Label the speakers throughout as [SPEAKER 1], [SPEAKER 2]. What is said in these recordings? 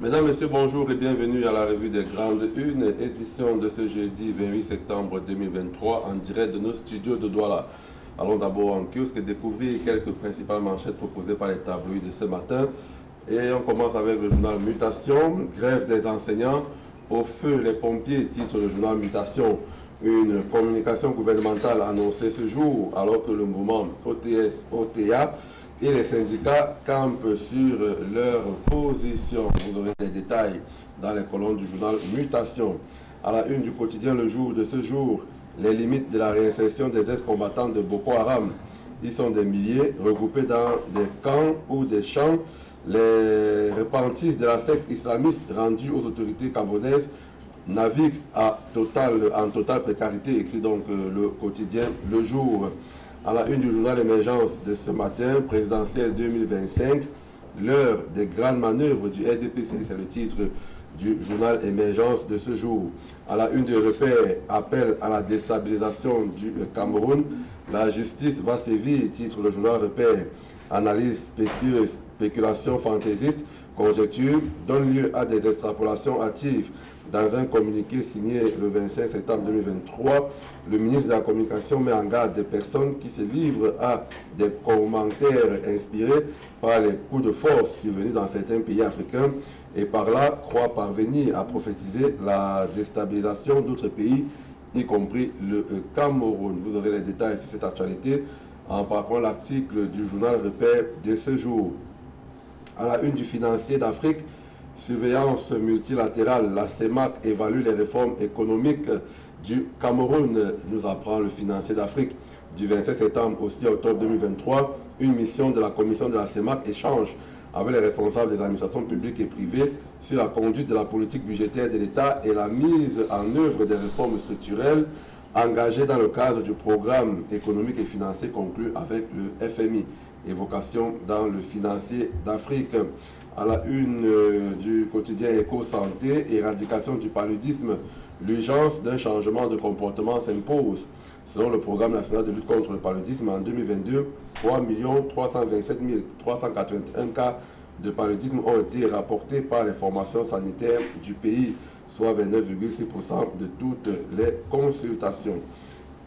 [SPEAKER 1] Mesdames, Messieurs, bonjour et bienvenue à la revue des Grandes Unes, édition de ce jeudi 28 septembre 2023 en direct de nos studios de Douala. Allons d'abord en kiosque et découvrir quelques principales manchettes proposées par les tabloïds de ce matin. Et on commence avec le journal Mutation, grève des enseignants, au feu les pompiers, titre le journal Mutation. Une communication gouvernementale annoncée ce jour alors que le mouvement OTS-OTA et les syndicats campent sur leur position. Vous aurez des détails dans les colonnes du journal Mutation. À la une du quotidien Le Jour de ce jour, les limites de la réinsertion des ex-combattants de Boko Haram. Ils sont des milliers regroupés dans des camps ou des champs. Les repentis de la secte islamiste rendus aux autorités camerounaises naviguent en totale précarité, écrit donc le quotidien Le Jour. À la une du journal Émergence de ce matin, présidentielle 2025, l'heure des grandes manœuvres du RDPC, c'est le titre du journal Émergence de ce jour. À la une de Repères, appel à la déstabilisation du Cameroun, la justice va sévir, titre le journal Repères. Analyse spécieuse, spéculation fantaisiste, conjecture donne lieu à des extrapolations hâtives. Dans un communiqué signé le 25 septembre 2023, le ministre de la Communication met en garde des personnes qui se livrent à des commentaires inspirés par les coups de force survenus dans certains pays africains et par là croient parvenir à prophétiser la déstabilisation d'autres pays, y compris le Cameroun. Vous aurez les détails sur cette actualité en parcourant l'article du journal Repères de ce jour. À la une du Financier d'Afrique, surveillance multilatérale, la CEMAC évalue les réformes économiques du Cameroun, nous apprend le Financier d'Afrique. Du 27 septembre au 6 octobre 2023, une mission de la commission de la CEMAC échange avec les responsables des administrations publiques et privées sur la conduite de la politique budgétaire de l'État et la mise en œuvre des réformes structurelles engagées dans le cadre du programme économique et financier conclu avec le FMI. Évocation dans le Financier d'Afrique. À la une du quotidien Éco-Santé, éradication du paludisme, l'urgence d'un changement de comportement s'impose. Selon le programme national de lutte contre le paludisme, en 2022, 3 327 381 cas de paludisme ont été rapportés par les formations sanitaires du pays, soit 29,6% de toutes les consultations.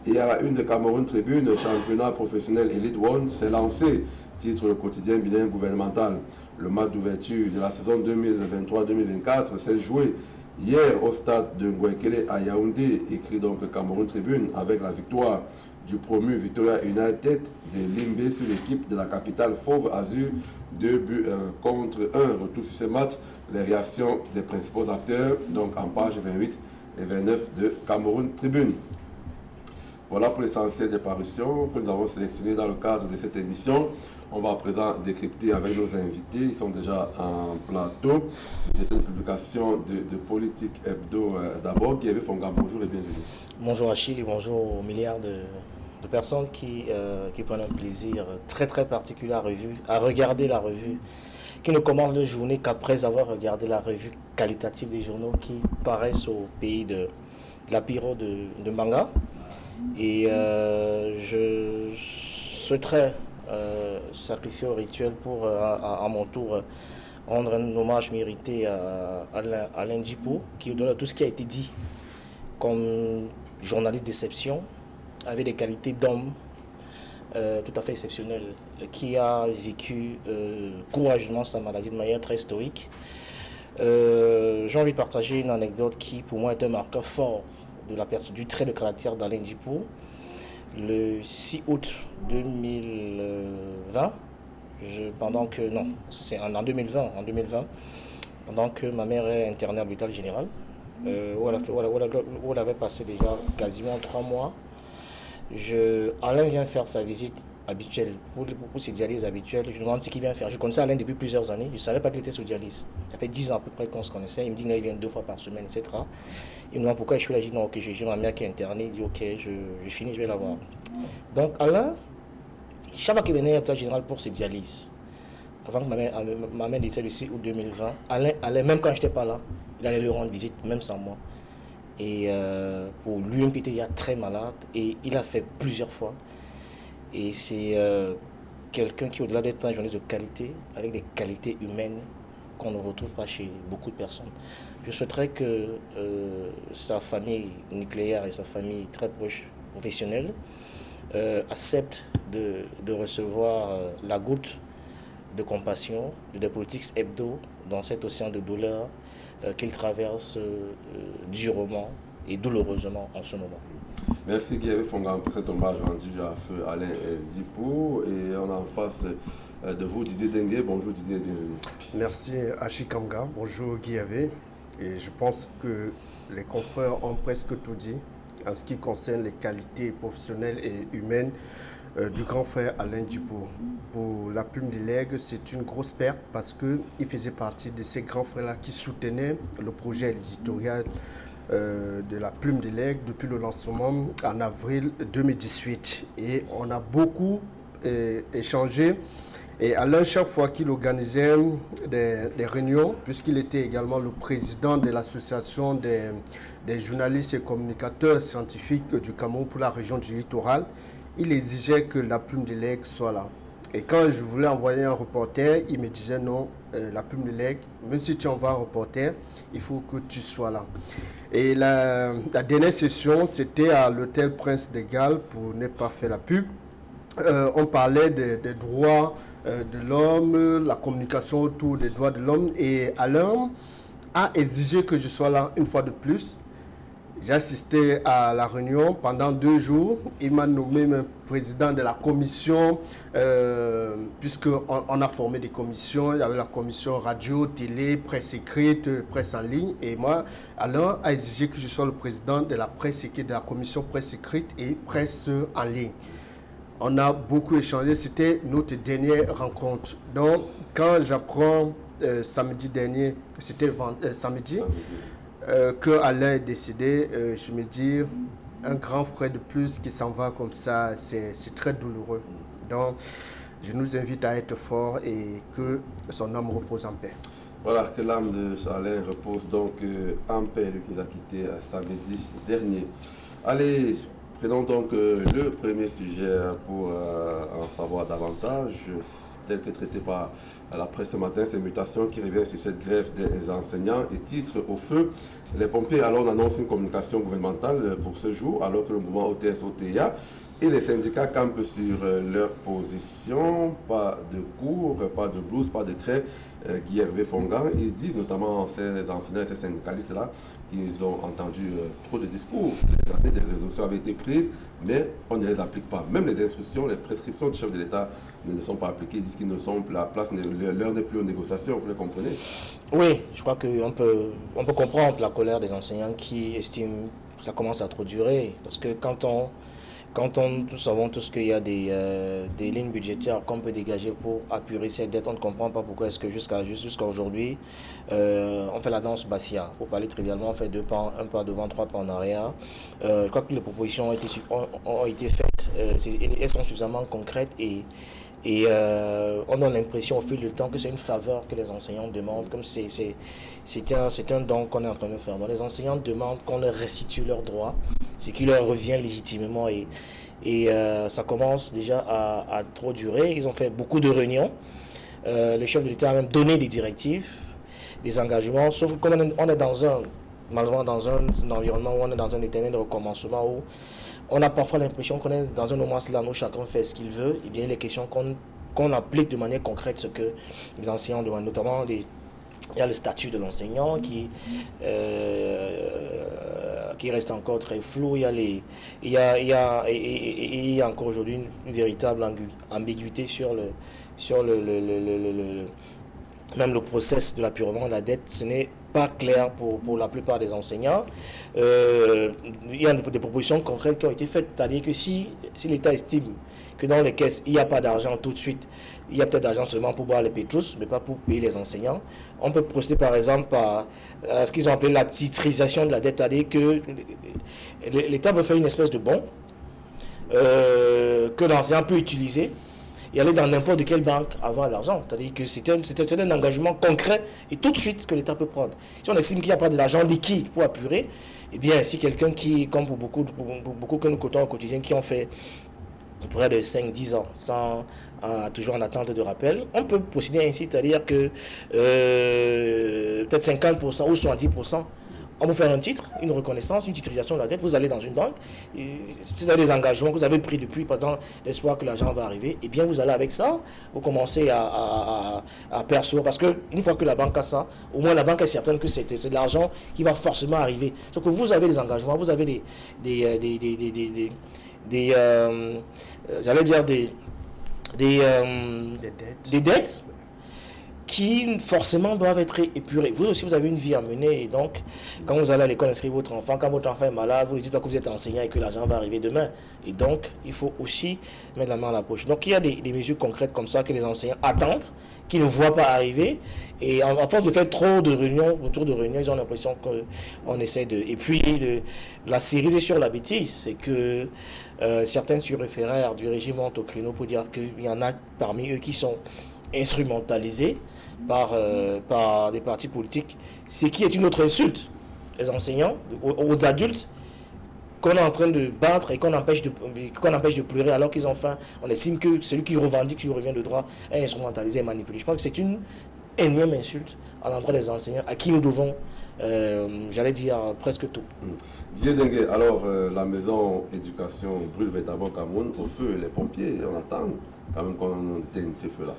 [SPEAKER 1] Et à la une de Cameroun Tribune, le championnat professionnel Elite One s'est lancé, titre le quotidien bilingue gouvernemental. Le match d'ouverture de la saison 2023-2024 s'est joué hier au stade de Ngouekele à Yaoundé, écrit donc Cameroun Tribune, avec la victoire du promu Victoria United de Limbe sur l'équipe de la capitale Fauve Azur, 2 buts contre 1. Retour sur ce match, les réactions des principaux acteurs, donc en page 28 et 29 de Cameroun Tribune. Voilà pour l'essentiel des parutions que nous avons sélectionnées dans le cadre de cette émission. On va à présent décrypter avec nos invités. Ils sont déjà en plateau. C'est une publication de Politique Hebdo d'abord. Guy Fonga, bonjour et bienvenue.
[SPEAKER 2] Bonjour Achille et bonjour aux milliards de personnes qui prennent un plaisir très très particulier à regarder la revue, qui ne commencent leur journée qu'après avoir regardé la revue qualitative des journaux qui paraissent au pays de l'apéro de manga. Et je souhaiterais sacrifier au rituel pour, à mon tour, rendre un hommage mérité à Alain Djipo, qui, au-delà de tout ce qui a été dit comme journaliste d'exception, avait des qualités d'homme tout à fait exceptionnelles, qui a vécu courageusement sa maladie de manière très stoïque. J'ai envie de partager une anecdote qui, pour moi, est un marqueur fort du trait de caractère d'Alain Djipo. Le 6 août 2020, en 2020, pendant que ma mère est internée à l'hôpital général, où elle avait passé déjà quasiment 3 mois, Alain vient faire sa visite habituelle, pour ses dialyses habituelles. Je lui demande ce qu'il vient faire. Je connaissais Alain depuis plusieurs années. Je ne savais pas qu'il était sous dialyse. Ça fait 10 ans à peu près qu'on se connaissait. Il me dit qu'il vient 2 fois par semaine, etc. Il me demande pourquoi je suis là. Je dis non, ok, j'ai ma mère qui est internée. Il dit ok, je finis, je vais la voir. Donc Alain, chaque fois qu'il venait à l'hôpital général pour ses dialyses, avant que ma mère décède le 6 août 2020, Alain, même quand je n'étais pas là, il allait lui rendre visite, même sans moi. Et pour lui-même qui était très malade, et il a fait plusieurs fois. Et c'est quelqu'un qui, au-delà d'être un journaliste de qualité, avec des qualités humaines qu'on ne retrouve pas chez beaucoup de personnes. Je souhaiterais que sa famille nucléaire et sa famille très proche professionnelle acceptent de recevoir la goutte de compassion de The Politics Hebdo dans cet océan de douleur qu'il traverse durement et douloureusement en ce moment.
[SPEAKER 1] Merci Guy Fongan pour cet hommage rendu à feu Alain Dipou. Et on est en face de vous, Didier Dengue. Bonjour Didier, bienvenue.
[SPEAKER 3] Merci Achikamga, bonjour Guy. Et je pense que les confrères ont presque tout dit en ce qui concerne les qualités professionnelles et humaines du grand frère Alain Dipou. Pour la Plume des Legs, c'est une grosse perte parce qu'il faisait partie de ces grands frères-là qui soutenaient le projet éditorial de la Plume des Legs depuis le lancement en avril 2018. Et on a beaucoup échangé. Et Alain, chaque fois qu'il organisait des réunions, puisqu'il était également le président de l'association des journalistes et communicateurs scientifiques du Cameroun pour la région du littoral, il exigeait que la Plume des Legs soit là. Et quand je voulais envoyer un reporter, il me disait non, la Plume des Legs, même si tu envoies un reporter, il faut que tu sois là. Et la dernière session, c'était à l'hôtel Prince de Galles, pour ne pas faire la pub. On parlait des droits de l'homme, la communication autour des droits de l'homme. Et Alain a exigé que je sois là une fois de plus. J'ai assisté à la réunion pendant 2 jours. Il m'a nommé même président de la commission, puisqu'on a formé des commissions. Il y avait la commission radio, télé, presse écrite, presse en ligne. Et moi, Alain a exigé que je sois le président de la presse écrite, de la commission presse écrite et presse en ligne. On a beaucoup échangé. C'était notre dernière rencontre. Donc, quand j'apprends samedi dernier, c'était samedi, que Alain est décédé, je me dis, un grand frère de plus qui s'en va comme ça, c'est très douloureux. Donc, je nous invite à être forts et que son âme repose en paix.
[SPEAKER 1] Voilà, que l'âme de Alain repose donc en paix, lui qui nous a quitté samedi dernier. Allez, prenons donc le premier sujet pour en savoir davantage, tel que traité par la presse ce matin, ces mutations qui revient sur cette grève des enseignants et titre au feu. Les pompiers alors annoncent une communication gouvernementale pour ce jour, alors que le mouvement OTS-OTIA et les syndicats campent sur leur position. Pas de cours, pas de blouse, pas de craie. Guy Fongan, ils disent notamment ces enseignants et ces syndicalistes-là qu'ils ont entendu trop de discours. Des résolutions avaient été prises, mais on ne les applique pas. Même les instructions, les prescriptions du chef de l'État ne sont pas appliquées. Ils disent qu'ils ne sont plus, la place, l'heure n'est plus aux négociations, vous les comprenez?
[SPEAKER 2] Oui, je crois qu'on peut comprendre la colère des enseignants qui estiment que ça commence à trop durer. Parce que nous savons tous qu'il y a des lignes budgétaires qu'on peut dégager pour apurer ces dettes, on ne comprend pas pourquoi est-ce que jusqu'à aujourd'hui, on fait la danse Bassia. Pour parler trivialement, on fait 2 pas, 1 pas devant, 3 pas en arrière. Je crois que les propositions ont été faites, elles sont suffisamment concrètes et on a l'impression au fil du temps que c'est une faveur que les enseignants demandent, comme c'est un don qu'on est en train de faire. Donc les enseignants demandent qu'on leur restitue leurs droits, ce qui leur revient légitimement et ça commence déjà à trop durer. Ils ont fait beaucoup de réunions. Le chef de l'État a même donné des directives, des engagements, sauf que comme on est malheureusement dans un environnement où on est dans un éternel recommencement, où on a parfois l'impression qu'on est dans un moment là où chacun fait ce qu'il veut. Et bien, il est question qu'on applique de manière concrète ce que les enseignants demandent, notamment il y a le statut de l'enseignant qui reste encore très flou. Il y a encore aujourd'hui une véritable ambiguïté sur même le process de l'apurement de la dette. Ce n'est pas clair pour la plupart des enseignants. Il y a des propositions concrètes qui ont été faites, c'est-à-dire que si l'État estime que dans les caisses, il n'y a pas d'argent tout de suite, il y a peut-être d'argent seulement pour boire les pétrus, mais pas pour payer les enseignants. On peut procéder par exemple à ce qu'ils ont appelé la titrisation de la dette, c'est-à-dire que l'État peut faire une espèce de bon que l'enseignant peut utiliser et aller dans n'importe quelle banque avoir l'argent. C'est-à-dire que c'est un engagement concret et tout de suite que l'État peut prendre. Si on estime qu'il n'y a pas de l'argent liquide pour apurer, eh bien, si quelqu'un qui, comme pour beaucoup que nous côtoyons au quotidien, qui ont fait près de 5-10 ans toujours en attente de rappel. On peut procéder ainsi, c'est-à-dire que peut-être 50% ou 70%, on vous fait un titre, une reconnaissance, une titrisation de la dette, vous allez dans une banque, et si vous avez des engagements que vous avez pris depuis pendant l'espoir que l'argent va arriver, et bien vous allez avec ça, vous commencez à percevoir, parce qu'une fois que la banque a ça, au moins la banque est certaine que c'est de l'argent qui va forcément arriver. Sauf que vous avez des engagements, vous avez des dettes qui forcément doivent être épurées. Vous aussi, vous avez une vie à mener, et donc, quand vous allez à l'école inscrire votre enfant, quand votre enfant est malade, vous ne dites pas que vous êtes enseignant et que l'argent va arriver demain. Et donc, il faut aussi mettre la main à la poche. Donc, il y a des mesures concrètes comme ça que les enseignants attendent, qui ne voient pas arriver, et en force de faire trop de réunions, autour de réunions, ils ont l'impression qu'on essaie de... Et puis, la cerise sur la bêtise, c'est que certains surréféraires du régime montent au créneau pour dire qu'il y en a parmi eux qui sont instrumentalisés par des partis politiques, ce qui est une autre insulte. Les enseignants, aux adultes, qu'on est en train de battre et qu'on empêche de pleurer alors qu'ils ont faim. On estime que celui qui revendique, qui revient de droit, est instrumentalisé et manipulé. Je pense que c'est une énième insulte à l'endroit des enseignants à qui nous devons, j'allais dire, presque tout.
[SPEAKER 1] Didier Dengue, alors la maison éducation brûle véritablement au Cameroun, au feu, les pompiers, on attend quand même qu'on éteigne ces feux-là.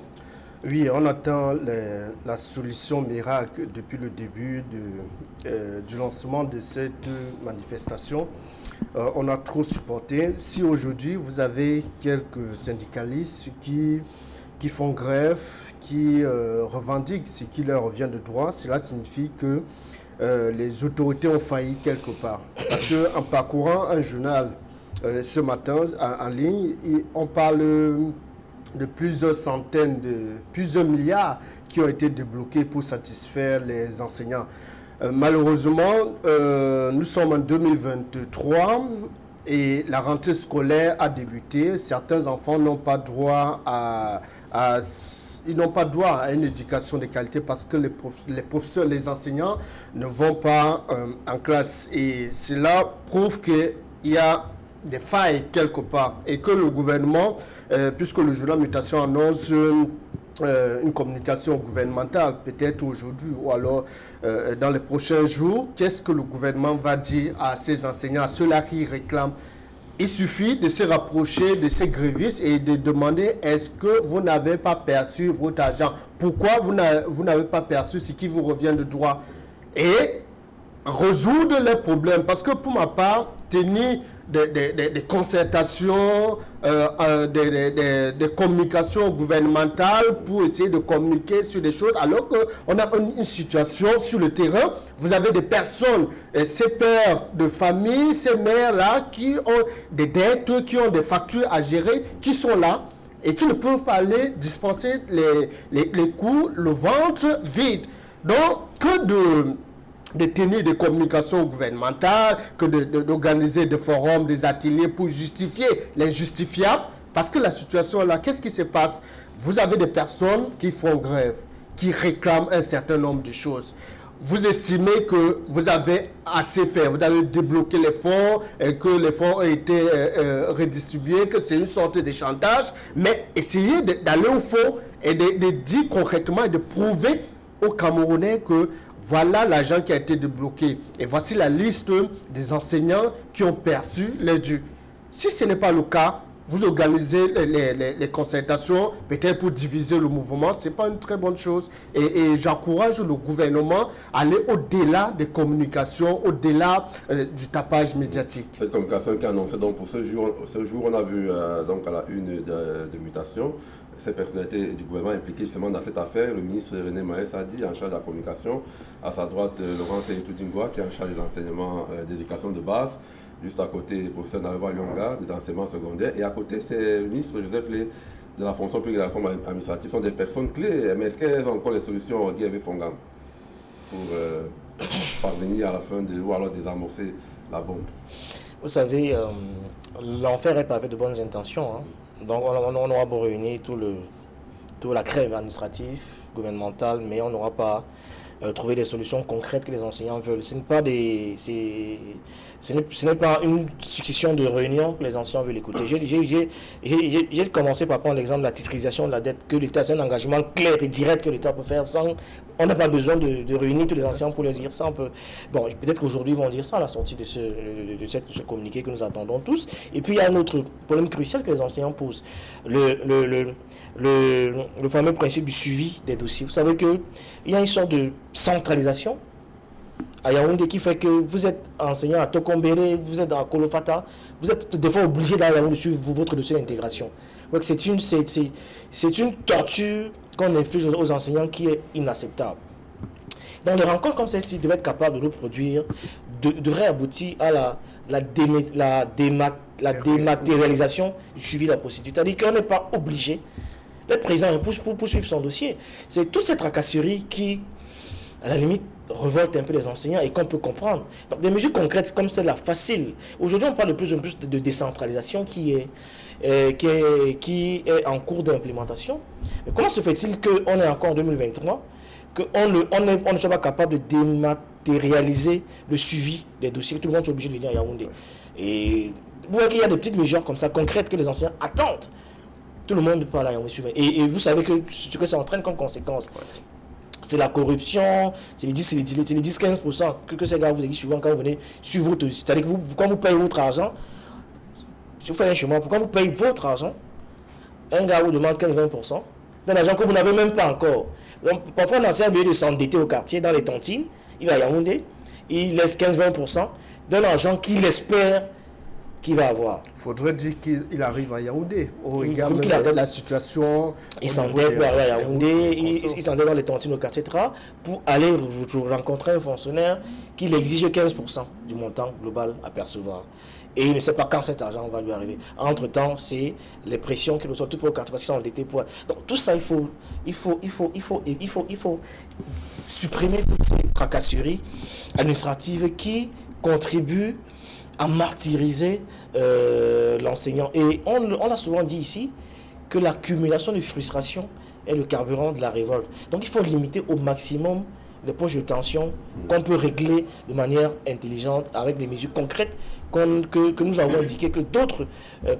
[SPEAKER 3] Oui, on attend la solution miracle depuis le début du lancement de cette manifestation. On a trop supporté. Si aujourd'hui vous avez quelques syndicalistes qui font grève, qui revendiquent ce qui leur revient de droit, cela signifie que les autorités ont failli quelque part. Parce qu'en parcourant un journal ce matin en ligne, on parle de plusieurs centaines, plusieurs milliards qui ont été débloqués pour satisfaire les enseignants. Malheureusement, nous sommes en 2023 et la rentrée scolaire a débuté. Certains enfants n'ont pas droit ils n'ont pas droit à une éducation de qualité parce que les professeurs, les enseignants ne vont pas en classe. Et cela prouve qu'il y a des failles quelque part et que le gouvernement, puisque le journal Mutation annonce une communication gouvernementale, peut-être aujourd'hui ou alors dans les prochains jours, qu'est-ce que le gouvernement va dire à ces enseignants, à ceux-là qui réclament? Il suffit de se rapprocher de ces grévistes et de demander est-ce que vous n'avez pas perçu votre argent? Pourquoi vous n'avez pas perçu ce qui vous revient de droit? Et résoudre les problèmes. Parce que pour ma part, tenir des concertations, des communications gouvernementales pour essayer de communiquer sur des choses, alors qu'on a une situation sur le terrain. Vous avez des personnes, ces pères de famille, ces mères-là, qui ont des dettes, qui ont des factures à gérer, qui sont là et qui ne peuvent pas aller dispenser les coûts, le ventre vide. Donc, que de tenir des communications gouvernementales, que d'organiser des forums, des ateliers pour justifier l'injustifiable. Parce que la situation là, qu'est-ce qui se passe? Vous avez des personnes qui font grève, qui réclament un certain nombre de choses. Vous estimez que vous avez assez fait, vous avez débloqué les fonds, et que les fonds ont été redistribués, que c'est une sorte de chantage, mais essayez d'aller au fond et de dire concrètement et de prouver aux Camerounais que voilà l'argent qui a été débloqué. Et voici la liste des enseignants qui ont perçu les dus. Si ce n'est pas le cas, vous organisez les concertations, peut-être pour diviser le mouvement. Ce n'est pas une très bonne chose. Et j'encourage le gouvernement à aller au-delà des communications, au-delà du tapage médiatique.
[SPEAKER 1] Cette communication qui est annoncée donc pour ce jour, on a vu donc à la une de Mutation ces personnalités du gouvernement impliquées justement dans cette affaire. Le ministre René Maes a dit, en charge de la communication, à sa droite Laurent Seyetou-Dingwa, qui est en charge de l'enseignement d'éducation de base, juste à côté le professeur Nalva Lyonga, des enseignements secondaires, et à côté c'est le ministre Joseph Lé de la fonction publique et de la réforme administrative. Ce sont des personnes clés, mais est-ce qu'elles ont encore les solutions Guy Fongam pour parvenir à la fin ou alors désamorcer la bombe?
[SPEAKER 2] Vous savez, l'enfer est pavé de bonnes intentions, hein. Donc on aura beau réunir toute la crève administrative, gouvernementale, mais on n'aura pas trouver des solutions concrètes que les enseignants veulent. Ce n'est pas une succession de réunions que les enseignants veulent écouter. J'ai commencé par prendre l'exemple de la titrisation de la dette, que l'État, c'est un engagement clair et direct que l'État peut faire sans... On n'a pas besoin de réunir tous les enseignants pour leur dire ça. Bon, peut-être qu'aujourd'hui, ils vont dire ça à la sortie de ce communiqué que nous attendons tous. Et puis, il y a un autre problème crucial que les enseignants posent. Le fameux principe du suivi des dossiers. Vous savez qu'il y a une sorte de centralisation à Yaoundé qui fait que vous êtes enseignant à Tokombéré, vous êtes à Kolofata, vous êtes des fois obligé d'aller suivre votre dossier d'intégration. Donc c'est une torture qu'on inflige aux enseignants qui est inacceptable. Donc les rencontres comme celle-ci devraient être capables de reproduire, devraient aboutir à la dématérialisation du suivi de la procédure. C'est-à-dire qu'on n'est pas obligé d'être présent pour suivre son dossier. C'est toute cette tracasserie qui, à la limite, révolte un peu les enseignants et qu'on peut comprendre. Donc des mesures concrètes comme celle-là, faciles. Aujourd'hui, on parle de plus en plus de décentralisation qui est en cours d'implémentation. Mais comment se fait-il qu'on est encore en 2023, qu'on ne soit pas capable de dématérialiser le suivi des dossiers, que tout le monde soit obligé de venir à Yaoundé? Et vous voyez qu'il y a des petites mesures comme ça, concrètes, que les enseignants attendent. Tout le monde parle à Yaoundé. Et vous savez que ce que ça entraîne comme conséquence, c'est la corruption, c'est les 10-15% que ces gars vous exigent souvent quand vous venez suivre votre... C'est-à-dire que quand vous payez votre argent, si vous faites un chemin, quand vous payez votre argent, un gars vous demande 15-20% d'un argent que vous n'avez même pas encore. Donc, parfois, un enseignant, au lieu de s'endetter au quartier, dans les tontines, il va à Yaoundé, il laisse 15-20% d'un argent qu'il espère qu'il va avoir.
[SPEAKER 3] Il faudrait dire qu'il arrive à Yaoundé. Au regard de la situation.
[SPEAKER 2] Il s'endette pour aller à Yaoundé, il s'endette dans les tontines au quartier, pour aller rencontrer un fonctionnaire qui exige 15% du montant global à percevoir. Et il ne sait pas quand cet argent va lui arriver. Entre-temps, c'est les pressions qu'il reçoit tout pour le quartier parce qu'ils sont endettés pour... Donc tout ça, il faut supprimer toutes ces tracasseries administratives qui contribuent à martyriser l'enseignant. Et on a souvent dit ici que l'accumulation de frustration est le carburant de la révolte. Donc il faut limiter au maximum les poches de tension qu'on peut régler de manière intelligente avec des mesures concrètes que nous avons indiquées, que d'autres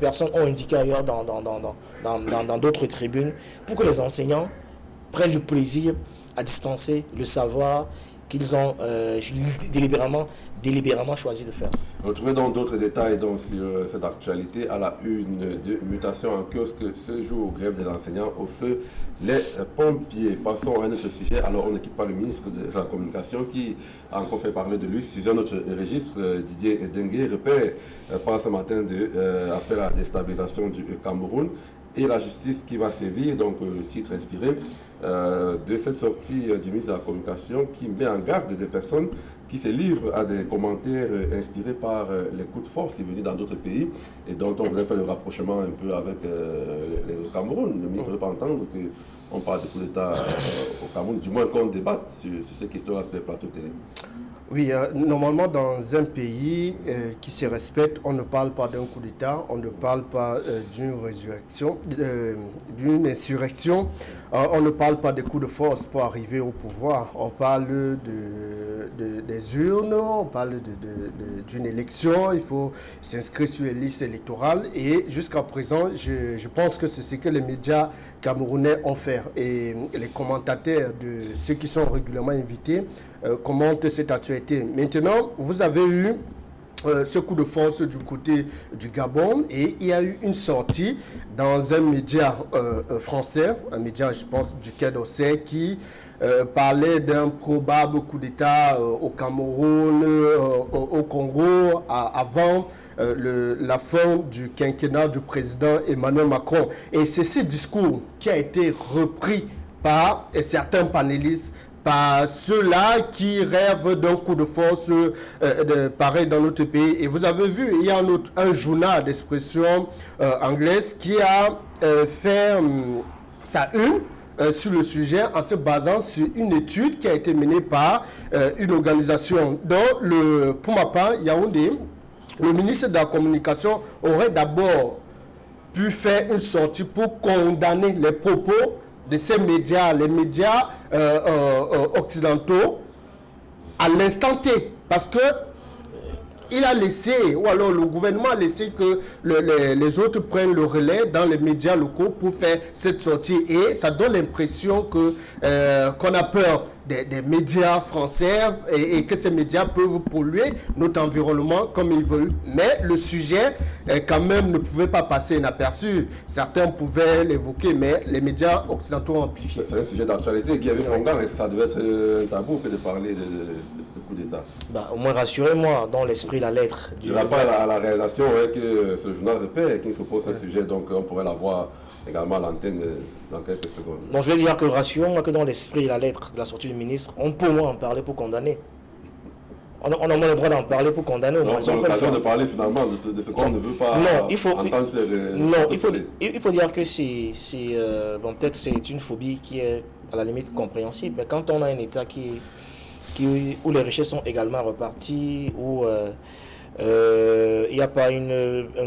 [SPEAKER 2] personnes ont indiquées ailleurs dans d'autres tribunes, pour que les enseignants prennent du plaisir à dispenser le savoir qu'ils ont délibérément choisi de faire.
[SPEAKER 1] Retrouvez donc d'autres détails donc, sur cette actualité à la une de Mutation en kiosque ce jour, grève des enseignants au feu les pompiers. Passons à un autre sujet. Alors on ne quitte pas le ministre de la Communication qui a encore fait parler de lui sur un autre registre. Didier Dengue parle ce matin de appel à la déstabilisation du Cameroun et la justice qui va sévir, donc titre inspiré de cette sortie du ministre de la Communication qui met en garde des personnes qui se livrent à des commentaires inspirés par les coups de force qui venaient dans d'autres pays et dont on voudrait faire le rapprochement un peu avec le Cameroun. Le ministre ne veut pas entendre qu'on parle de coup d'État au Cameroun, du moins qu'on débatte sur ces questions-là sur les plateaux télé.
[SPEAKER 3] Oui, normalement, dans un pays qui se respecte, on ne parle pas d'un coup d'État, on ne parle pas d'une insurrection, on ne parle pas de coups de force pour arriver au pouvoir. On parle des urnes, on parle d'une élection, il faut s'inscrire sur les listes électorales. Et jusqu'à présent, je pense que c'est ce que les médias camerounais ont fait. Et les commentateurs de ceux qui sont régulièrement invités commentent cette actualité. Maintenant, vous avez eu ce coup de force du côté du Gabon et il y a eu une sortie dans un média français, un média, je pense, du Quai d'Orsay qui parlait d'un probable coup d'État au Cameroun, au Congo, avant la fin du quinquennat du président Emmanuel Macron. Et c'est ce discours qui a été repris par certains panélistes, par ceux-là qui rêvent d'un coup de force pareil dans notre pays. Et vous avez vu, il y a un journal d'expression anglaise qui a fait sa une sur le sujet en se basant sur une étude qui a été menée par une organisation dont, pour ma part, Yaoundé, le ministre de la Communication aurait d'abord pu faire une sortie pour condamner les propos de ces médias, les médias occidentaux, à l'instant T. Parce que il a laissé, ou alors le gouvernement a laissé que les autres prennent le relais dans les médias locaux pour faire cette sortie. Et ça donne l'impression que qu'on a peur des médias français et que ces médias peuvent polluer notre environnement comme ils veulent. Mais le sujet, quand même, ne pouvait pas passer inaperçu. Certains pouvaient l'évoquer, mais les médias occidentaux ont amplifié.
[SPEAKER 1] C'est un sujet d'actualité qui avait Fongan, et ça devait être un tabou que de parler de coup d'État.
[SPEAKER 2] Au moins rassurez-moi, dans l'esprit, la lettre.
[SPEAKER 1] Je rappelle à la réalisation que ce journal répète qu'il faut poser ce sujet, donc on pourrait l'avoir également à l'antenne dans quelques secondes.
[SPEAKER 2] Donc je vais dire que rassurons-moi que dans l'esprit et la lettre de la sortie du ministre, on peut au moins en parler pour condamner. On a au moins le droit d'en parler pour condamner.
[SPEAKER 1] Donc c'est l'occasion de parler finalement de ce qu'on ne veut pas entendre sur les...
[SPEAKER 2] Non, il faut dire que bon, peut-être c'est une phobie qui est à la limite compréhensible, mais quand on a un État où les richesses sont également reparties, où il n'y a pas un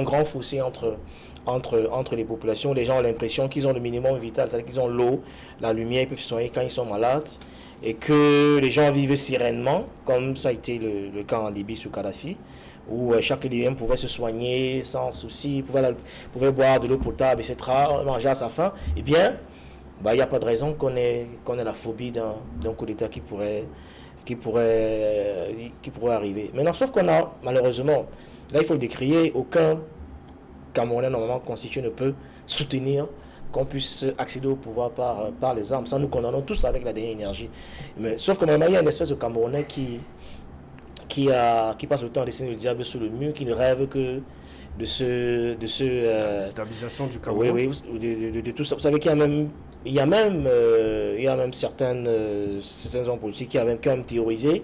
[SPEAKER 2] grand fossé entre les populations, les gens ont l'impression qu'ils ont le minimum vital, c'est-à-dire qu'ils ont l'eau, la lumière, ils peuvent se soigner quand ils sont malades, et que les gens vivent sereinement, comme ça a été le cas en Libye sous Kadhafi, où chaque Libyen pouvait se soigner sans souci, pouvait boire de l'eau potable, etc., manger à sa faim. Eh bien, il n'y a pas de raison qu'on ait la phobie d'un coup d'État qui pourrait arriver. Maintenant, sauf qu'on a, malheureusement, là il faut le décrier, aucun Camerounais normalement constitué ne peut soutenir qu'on puisse accéder au pouvoir par les armes. Ça, nous condamnons tous avec la dernière énergie. Mais, sauf que normalement, il y a une espèce de Camerounais qui passe le temps à dessiner le diable sur le mur, qui ne rêve que de ce
[SPEAKER 3] stabilisation du Cameroun.
[SPEAKER 2] Oui, de tout ça. Vous savez qu'il y a même certains hommes politiques qui ont même théorisé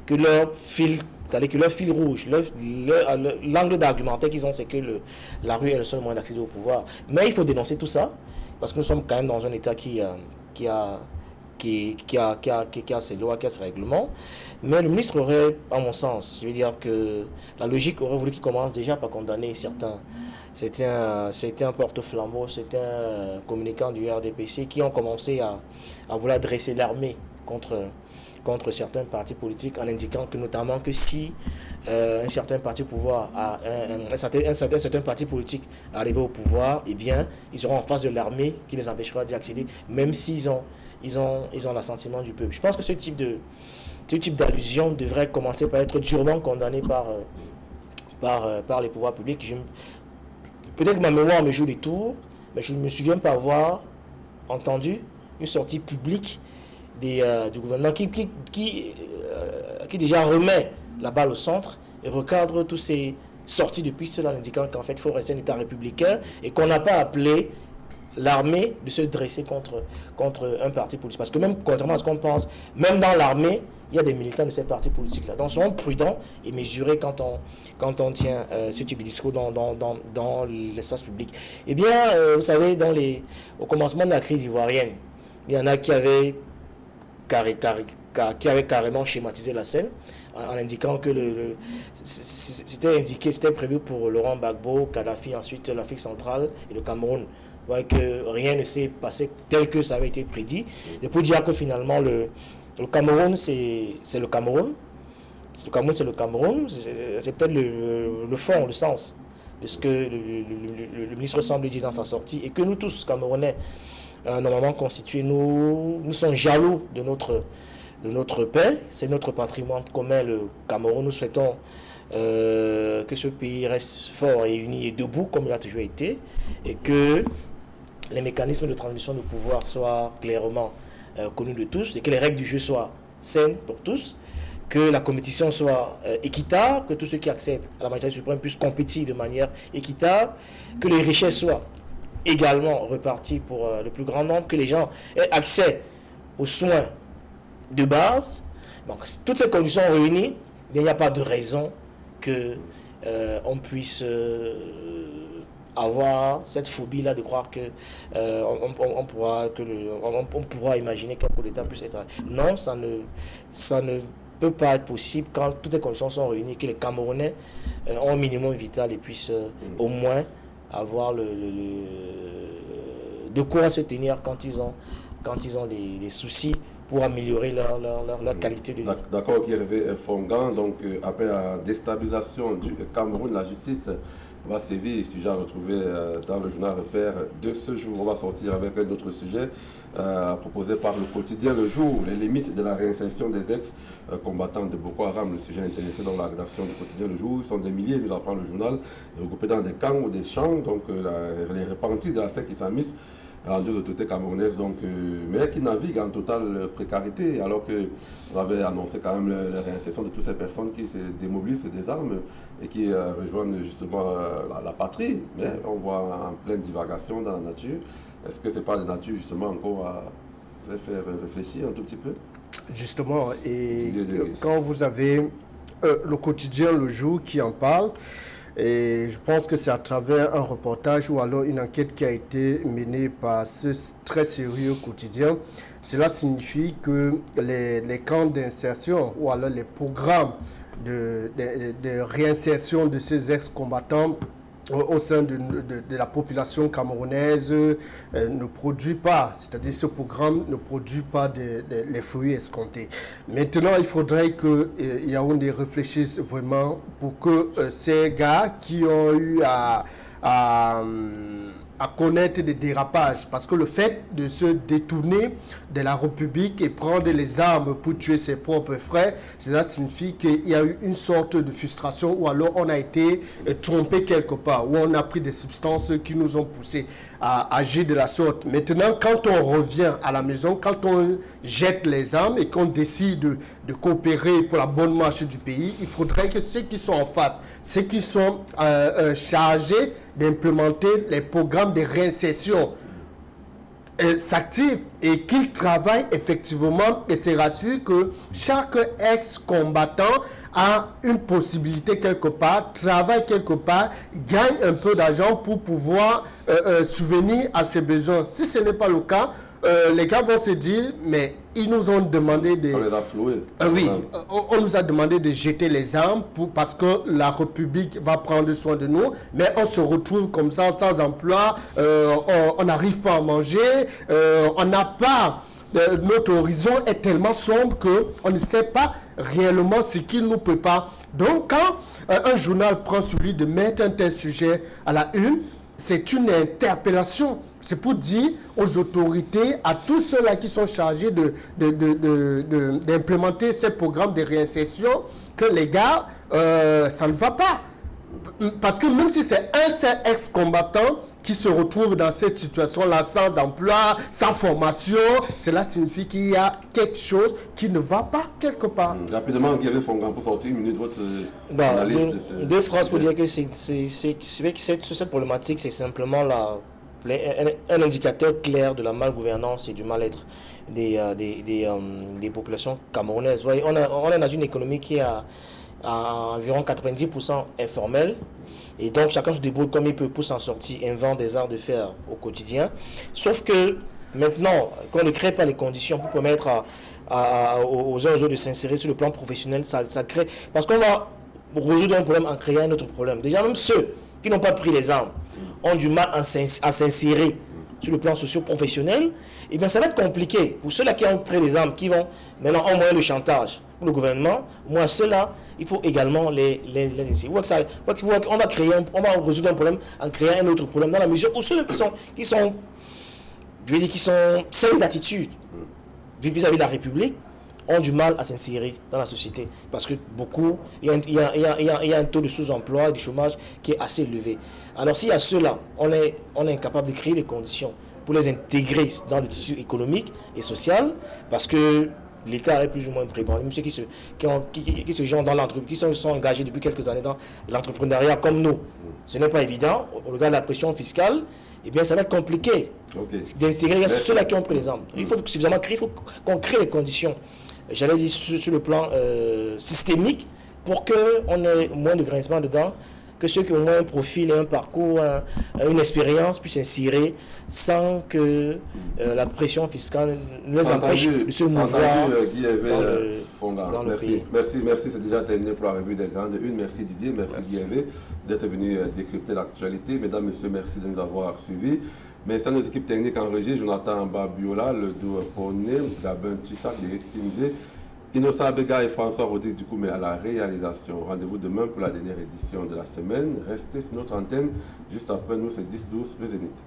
[SPEAKER 2] que leur fil rouge, l'angle d'argumentaire qu'ils ont, c'est que la rue est le seul moyen d'accéder au pouvoir. Mais il faut dénoncer tout ça, parce que nous sommes quand même dans un État qui a ses lois, qui a ses règlements. Mais le ministre aurait, à mon sens, je veux dire que la logique aurait voulu qu'il commence déjà par condamner certains. C'était un porte-flambeau, c'était un communicant du RDPC qui ont commencé à vouloir dresser l'armée contre certains partis politiques, en indiquant que notamment que si un certain parti pouvoir un certain parti politique arrivé au pouvoir, eh bien ils seront en face de l'armée qui les empêchera d'y accéder, même s'ils ont l'assentiment du peuple. Je pense que ce type d'allusion devrait commencer par être durement condamné par les pouvoirs publics. Peut-être que ma mémoire me joue des tours, mais je ne me souviens pas avoir entendu une sortie publique du gouvernement qui déjà remet la balle au centre et recadre tous ces sorties de piste en indiquant qu'en fait il faut rester un État républicain et qu'on n'a pas appelé l'armée de se dresser contre un parti politique. Parce que même, contrairement à ce qu'on pense, même dans l'armée, il y a des militants de ces partis politiques-là. Donc, soyons prudents et mesurés quand on tient ce type de discours dans l'espace public. Eh bien, vous savez, au commencement de la crise ivoirienne, il y en a qui avaient carrément schématisé la scène en indiquant que c'était prévu pour Laurent Gbagbo, Kadhafi, ensuite l'Afrique centrale et le Cameroun. Que rien ne s'est passé tel que ça avait été prédit. Et pour dire que finalement le Cameroun c'est le Cameroun. Le Cameroun c'est le Cameroun. C'est peut-être le fond, le sens de ce que le ministre semble dire dans sa sortie. Et que nous tous, Camerounais, normalement constitués, nous sommes jaloux de notre paix. C'est notre patrimoine commun, le Cameroun. Nous souhaitons que ce pays reste fort et uni et debout comme il a toujours été, et que les mécanismes de transmission de pouvoir soient clairement connus de tous, et que les règles du jeu soient saines pour tous, que la compétition soit équitable, que tous ceux qui accèdent à la magistrature suprême puissent compétir de manière équitable, que les richesses soient également reparties pour le plus grand nombre, que les gens aient accès aux soins de base. Donc, toutes ces conditions réunies, il n'y a pas de raison que on puisse avoir cette phobie-là de croire que on pourra imaginer qu'un coup d'État puisse être... Non, ça ne peut pas être possible quand toutes les conditions sont réunies, que les Camerounais ont un minimum vital et puissent au moins avoir de quoi se tenir quand ils ont des soucis pour améliorer leur qualité de vie.
[SPEAKER 1] D'accord, Guy-Hervé Fongan, donc après la déstabilisation du Cameroun, la justice va sévir, sujet à retrouver dans le journal Repère de ce jour. On va sortir avec un autre sujet proposé par le quotidien Le Jour, les limites de la réinsertion des ex-combattants de Boko Haram. Le sujet intéressé dans la rédaction du quotidien Le Jour. Ils sont des milliers, nous apprend le journal, regroupés dans des camps ou des champs, donc les repentis de la secte islamiste rendus aux autorités camerounaises, donc, mais qui naviguent en totale précarité, alors qu'on avait annoncé quand même la réinsertion de toutes ces personnes qui se démobilisent, se désarment et qui rejoignent justement la patrie. Mais on voit en pleine divagation dans la nature. Est-ce que ce n'est pas de nature justement encore à faire réfléchir un tout petit peu?
[SPEAKER 3] Justement, et quand vous avez le quotidien Le Jour qui en parle, et je pense que c'est à travers un reportage ou alors une enquête qui a été menée par ce très sérieux quotidien. Cela signifie que les camps d'insertion ou alors les programmes de réinsertion de ces ex-combattants au sein de la population camerounaise ne produit pas, c'est-à-dire ce programme ne produit pas les fruits escomptés. Maintenant, il faudrait que Yaoundé réfléchisse vraiment pour que ces gars qui ont eu à connaître des dérapages, parce que le fait de se détourner de la République et prendre les armes pour tuer ses propres frères, cela signifie qu'il y a eu une sorte de frustration ou alors on a été trompé quelque part, ou on a pris des substances qui nous ont poussé à agir de la sorte. Maintenant, quand on revient à la maison, quand on jette les armes et qu'on décide de coopérer pour la bonne marche du pays, il faudrait que ceux qui sont en face, ceux qui sont chargés d'implémenter les programmes de réinsertion s'activent et qu'ils travaillent effectivement et se rassurent que chaque ex-combattant a une possibilité quelque part, travaille quelque part, gagne un peu d'argent pour pouvoir subvenir à ses besoins. Si ce n'est pas le cas, les gars vont se dire, mais ils nous ont demandé de...
[SPEAKER 1] On les a floués.
[SPEAKER 3] Oui, on nous a demandé de jeter les armes parce que la République va prendre soin de nous, mais on se retrouve comme ça, sans emploi, on n'arrive pas à manger, on n'a pas... notre horizon est tellement sombre qu'on ne sait pas réellement ce qu'il nous prépare. Donc, quand un journal prend celui de mettre un tel sujet à la une, c'est une interpellation. C'est pour dire aux autorités, à tous ceux-là qui sont chargés d'implémenter ces programmes de réinsertion, que les gars, ça ne va pas. Parce que même si c'est un seul ex-combattant qui se retrouve dans cette situation-là, sans emploi, sans formation, cela signifie qu'il y a quelque chose qui ne va pas quelque part.
[SPEAKER 1] Rapidement, Guy-Hervé Fongan, pour sortir une minute votre analyse de ce...
[SPEAKER 2] Deux phrases pour dire que cette problématique, c'est simplement un indicateur clair de la malgouvernance et du mal-être des populations camerounaises. Voyez, on est dans une économie qui est à environ 90% informelle. Et donc, chacun se débrouille comme il peut pour s'en sortir, invente des arts de faire au quotidien. Sauf que maintenant, qu'on ne crée pas les conditions pour permettre aux uns aux autres de s'insérer sur le plan professionnel, ça crée... Parce qu'on va résoudre un problème en créant un autre problème. Déjà, même ceux qui n'ont pas pris les armes ont du mal à s'insérer sur le plan socio-professionnel. Eh bien, ça va être compliqué. Pour ceux-là qui ont pris les armes, qui vont maintenant envoyer le chantage pour le gouvernement, moi, ceux-là, il faut également les laisser. On va résoudre un problème en créant un autre problème, dans la mesure où ceux qui sont sains d'attitude vis-à-vis de la République ont du mal à s'insérer dans la société. Parce que beaucoup, il y a un taux de sous-emploi et de chômage qui est assez élevé. Alors s'il y a ceux-là, on est incapable de créer les conditions pour les intégrer dans le tissu économique et social, parce que l'État est plus ou moins préparé. Même ceux qui se jouent dans l'entreprise, qui sont engagés depuis quelques années dans l'entrepreneuriat comme nous, ce n'est pas évident. Au regard de la pression fiscale, eh bien, ça va être compliqué d'intégrer ceux-là qui ont pris les armes. Il faut suffisamment créer, il faut qu'on crée les conditions, j'allais dire sur le plan systémique, pour qu'on ait moins de grincement dedans que ceux qui ont moins un profil et un parcours, une expérience puissent s'insérer sans que la pression fiscale ne les empêche de se mouvoir dans le pays.
[SPEAKER 1] Merci, c'est déjà terminé pour la revue des grandes unes. Merci Didier, merci Guy Hervé d'être venu décrypter l'actualité. Mesdames, Messieurs, merci de nous avoir suivis. Merci à nos équipes techniques en régie, Jonathan Babiola, Ledo Poné, Gabin Tissak, Derek Simzé, Innocent Abega et François Rodrigue du coup, mais à la réalisation. Rendez-vous demain pour la dernière édition de la semaine. Restez sur notre antenne. Juste après nous, c'est 10-12, le Zénith.